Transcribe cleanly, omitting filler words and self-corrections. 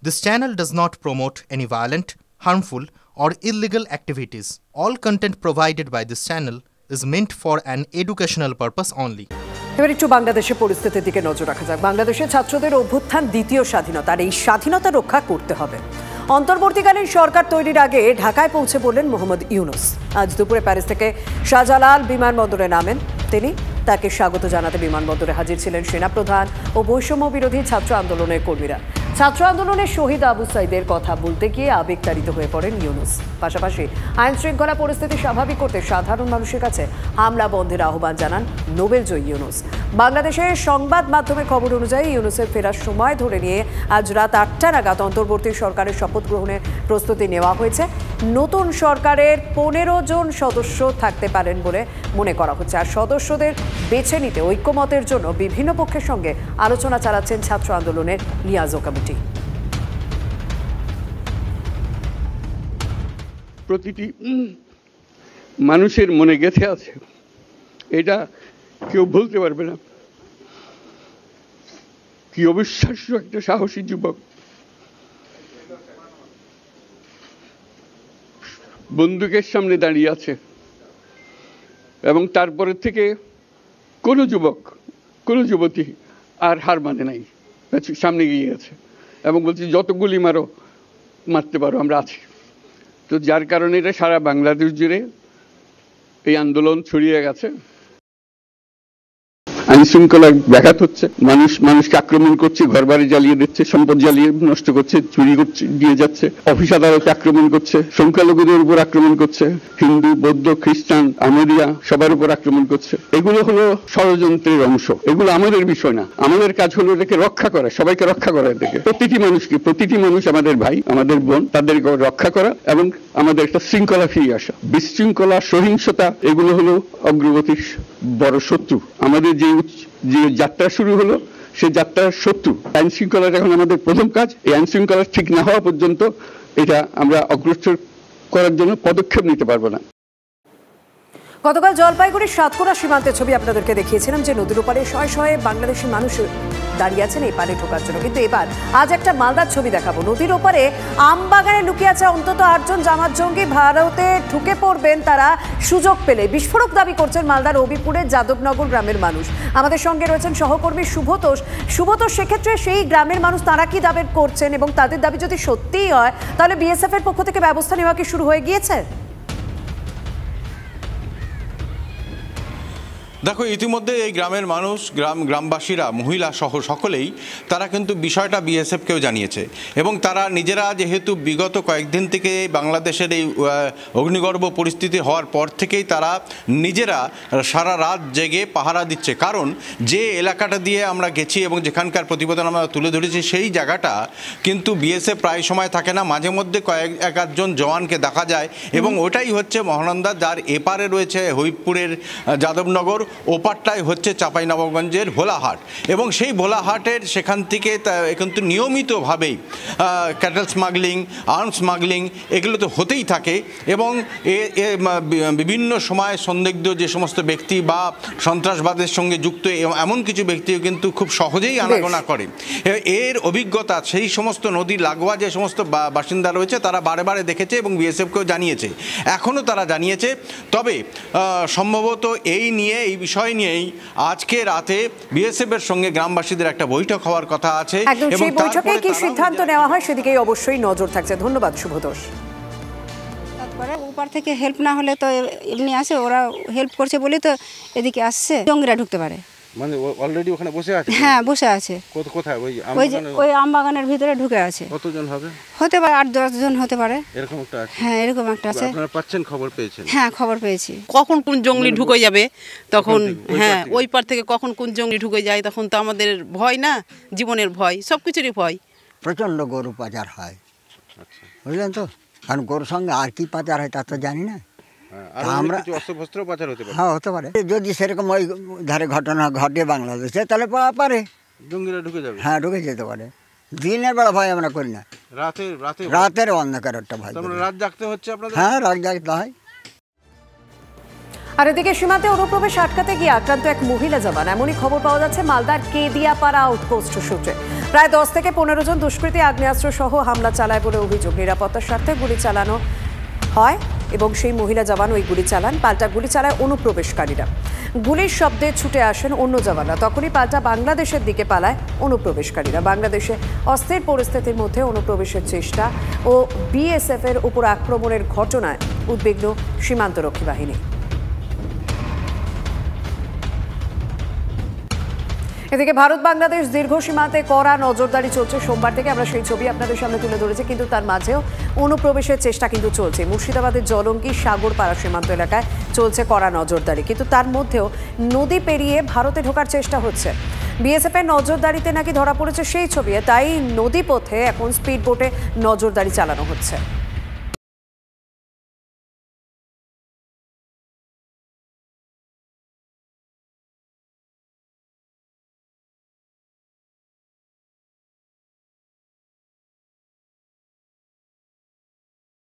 This channel does not promote any violent, harmful, or illegal activities. All content provided by this channel is meant for an educational purpose only. এবার একটু বাংলাদেশের পরিস্থিতির দিকে নজর রাখা যাক। বাংলাদেশের ছাত্রদের অভ্যুত্থান দ্বিতীয় স্বাধীনতা, আর এই স্বাধীনতা রক্ষা করতে হবে। অন্তর্বর্তীকালীন সরকার তৈরির আগে ঢাকায় পৌঁছে বললেন মোহাম্মদ ইউনূস। আজ দুপুরে প্যারিস থেকে শাহজালাল বিমানবন্দরে নামেন তিনি। তাকে স্বাগত জানাতে বিমানবন্দরে হাজির ছিলেন সেনাপ্রধান ও বৈষম্য বিরোধী ছাত্র আন্দোলনের কর্মীরা। ছাত্র আন্দোলনের শহীদ আবু সাইদের কথা বলতে গিয়ে আবেগতাড়িত হয়ে পড়েন ইউনূস। পাশাপাশি আইন শৃঙ্খলা পরিস্থিতি স্বাভাবিক করতে সাধারণ মানুষের কাছে হামলা বন্ধের আহ্বান জানান নোবেলজয়ী ইউনূস। বাংলাদেশের সংবাদ মাধ্যমের খবর অনুযায়ী ইউনূসের ফেরার সময় ধরে নিয়ে আজ রাত 8টা নাগাদ অন্তর্বর্তী সরকারের শপথ গ্রহণের প্রস্তুতি নেওয়া হয়েছে। নতুন সরকারের 15 জন সদস্য থাকতে পারেন বলে মনে করা হচ্ছে। আর সদস্যদের বেছে নিতে ঐক্যমতের জন্য বিভিন্ন পক্ষের সঙ্গে আলোচনা চালাচ্ছেন ছাত্র আন্দোলনের লিয়াজো কমিটি। প্রতিটি মানুষের মনে গেঁথে আছে, এটা কেউ ভুলতে পারবে না। কি অবিশ্বাস্য একটা সাহসী যুবক, বন্দুকের সামনে দাঁড়িয়ে আছে, এবং তারপরে থেকে কোনো যুবক, কোনো যুবতী আর হার মানে নাই, সামনে গিয়ে গেছে এবং বলছি যত গুলি মারো, মারতে পারো, আমরা আছি। তো যার কারণে এটা সারা বাংলাদেশ জুড়ে এই আন্দোলন ছড়িয়ে গেছে। আইন শৃঙ্খলা ব্যাঘাত হচ্ছে, মানুষকে আক্রমণ করছে, ঘরবাড়ি জ্বালিয়ে দিচ্ছে, সম্পদ জ্বালিয়ে নষ্ট করছে, চুরি করছে, দিয়ে যাচ্ছে, অফিস আদালতে আক্রমণ করছে, সংখ্যালঘুদের উপর আক্রমণ করছে, হিন্দু, বৌদ্ধ, খ্রিস্টান, আমেরিয়া সবার উপর আক্রমণ করছে। এগুলো হলো ষড়যন্ত্রের অংশ, এগুলো আমাদের বিষয় না। আমাদের কাজ হলো এটাকে রক্ষা করা, সবাইকে রক্ষা করা, এটাকে প্রতিটি মানুষ আমাদের ভাই, আমাদের বোন, তাদেরকে রক্ষা করা এবং আমাদের একটা শৃঙ্খলা ফিরিয়ে আসা। বিশৃঙ্খলা, সহিংসতা এগুলো হলো অগ্রগতির বড় শত্রু। আমাদের যে যাত্রা শুরু হলো সে যাত্রার শত্রু আইন শৃঙ্খলার এখন আমাদের প্রথম কাজ। এই আইন শৃঙ্খলা ঠিক না হওয়া পর্যন্ত এটা আমরা অগ্রসর করার জন্য পদক্ষেপ নিতে পারবো না। গতকাল জলপাইগুড়ির সাতক্ষীরা সীমান্তের ছবি আপনাদেরকে দেখিয়েছিলাম যে নদীর ওপারে শয়ে শয়ে বাংলাদেশি মানুষ দাঁড়িয়ে আছেন এই পারে ঢোকার জন্য। কিন্তু এবার আজ একটা মালদার ছবি দেখাবো। নদীর ওপারে আমবাগানে লুকিয়ে আছে অন্তত 8 জন জামাত জঙ্গি। ভারতে ঢুকে পড়বেন তারা সুযোগ পেলে। বিস্ফোরক দাবি করছেন মালদার অবিপুরের যাদবনগর গ্রামের মানুষ। আমাদের সঙ্গে রয়েছেন সহকর্মী শুভতোষ। সেক্ষেত্রে সেই গ্রামের মানুষ তারা কি দাবি করছেন এবং তাদের দাবি যদি সত্যিই হয় তাহলে বিএসএফ এর পক্ষ থেকে ব্যবস্থা নেওয়া কি শুরু হয়ে গিয়েছে? দেখো, ইতিমধ্যে এই গ্রামের মানুষ, গ্রামবাসীরা, মহিলা সহ সকলেই তারা কিন্তু বিষয়টা বিএসএফকেও জানিয়েছে এবং তারা নিজেরা যেহেতু বিগত কয়েকদিন থেকে বাংলাদেশের এই অগ্নিগর্ভ পরিস্থিতি হওয়ার পর থেকেই তারা নিজেরা সারা রাত জেগে পাহারা দিচ্ছে। কারণ যে এলাকাটা দিয়ে আমরা গেছি এবং যেখানকার প্রতিবেদন আমরা তুলে ধরেছি সেই জায়গাটা কিন্তু বিএসএফ প্রায় সময় থাকে না, মাঝে মধ্যে এক আধজন জওয়ানকে দেখা যায় এবং ওটাই হচ্ছে মহানন্দা, যার এপারে রয়েছে হবিবপুরের যাদবনগর, ওপারটাই হচ্ছে চাঁপাইনবাবগঞ্জের ভোলাহাট এবং সেই ভোলাহাটের সেখান থেকে কিন্তু নিয়মিতভাবেই ক্যাটেল স্মাগলিং, আর্মস স্মাগলিং এগুলো তো হতেই থাকে এবং বিভিন্ন সময় সন্দিগ্ধ যে সমস্ত ব্যক্তি বা সন্ত্রাসবাদের সঙ্গে যুক্ত এমন কিছু ব্যক্তিও কিন্তু খুব সহজেই আনাগোনা করে। এর অভিজ্ঞতা সেই সমস্ত নদী লাগোয়া যে সমস্ত বাসিন্দা রয়েছে তারা বারে বারে দেখেছে এবং বিএসএফকেও জানিয়েছে, এখনও তারা জানিয়েছে। তবে সম্ভবত এই বিষয় নিয়েই আজকে রাতে বিএসএফ এর সঙ্গে গ্রামবাসীদের একটা বৈঠক হওয়ার কথা আছে এবং সেই বৈঠকে কি সিদ্ধান্ত নেওয়া হয় সেদিকেই অবশ্যই নজর থাকছে। ধন্যবাদ শুভতোষ। তারপরে উপর থেকে হেল্প না হলে তো এমনি আসে, ওরা হেল্প করছে বলে তো এদিকে আসছে, জঙ্গিরা ঢুকতে পারে। মানে অলরেডি ওখানে বসে আছে? হ্যাঁ, বসে আছে। কোথায়? ওই আমবাগানের ভিতরে ঢুকে আছে। কতজন হবে? হতে পারে 8-10 জন হতে পারে, এরকম একটা আছে। হ্যাঁ, এরকম একটা আছে। আপনারা পাচ্ছেন, খবর পেয়েছেন? হ্যাঁ, খবর পেয়েছি। কখন কোন জঙ্গলি ঢুকে যাবে তখন, হ্যাঁ ওই পার থেকে কখন কোন জঙ্গলি ঢুকে যায় তখন তো আমাদের ভয় না, জীবনের ভয়, সব কিছুরই ভয়। প্রচণ্ড গরু পাচার হয়, বুঝলেন তো। কারণ গরুর সঙ্গে আর কি পাচার হয় তা তো জানি না। আমরা হ্যাঁ, হতে পারে। যদি সেরকম ওই ধারে ঘটনা ঘটে বাংলাদেশে তাহলে পারে জঙ্গিরা ঢুকে যাবে। হ্যাঁ, ঢুকে যেতে পারে। দিনের বেলা ভয় আমরা করি না, রাতের অন্ধকার একটা ভয়। রাত জাগতে হচ্ছে আপনাদের? হ্যাঁ, রাত জাগতে হয়। আর এদিকে সীমান্তে অনুপ্রবেশ আটকাতে গিয়ে আক্রান্ত এক মহিলা জওয়ান, এমনই খবর পাওয়া যাচ্ছে মালদার কেদিয়াপাড়া আউটপোস্ট সূত্রে। প্রায় 10 থেকে 15 জন দুষ্কৃতী আগ্নেয়াস্ত্র সহ হামলা চালায় বলে অভিযোগ। নিরাপত্তার স্বার্থে গুলি চালানো হয় এবং সেই মহিলা জওয়ান ওই গুলি চালান। পাল্টা গুলি চালায় অনুপ্রবেশকারীরা। গুলির শব্দে ছুটে আসেন অন্য জওয়ানরা। তখনই পাল্টা বাংলাদেশের দিকে পালায় অনুপ্রবেশকারীরা। বাংলাদেশে অস্থির পরিস্থিতির মধ্যে অনুপ্রবেশের চেষ্টা ও বিএসএফ এর উপর আক্রমণের ঘটনায় উদ্বিগ্ন সীমান্তরক্ষী বাহিনী। এদিকে ভারত বাংলাদেশ দীর্ঘ সীমান্তে কড়া নজরদারি চলছে। সোমবার থেকে আমরা সেই ছবি আপনাদের সামনে তুলে ধরেছি, কিন্তু তার মাঝেও অনুপ্রবেশের চেষ্টা কিন্তু চলছে। মুর্শিদাবাদের জলঙ্গি সাগরপাড়া সীমান্ত এলাকায় চলছে কড়া নজরদারি, কিন্তু তার মধ্যেও নদী পেরিয়ে ভারতে ঢোকার চেষ্টা হচ্ছে। বিএসএফ এর নজরদারিতে নাকি ধরা পড়েছে সেই ছবি, তাই নদীপথে এখন স্পিড বোটে নজরদারি চালানো হচ্ছে।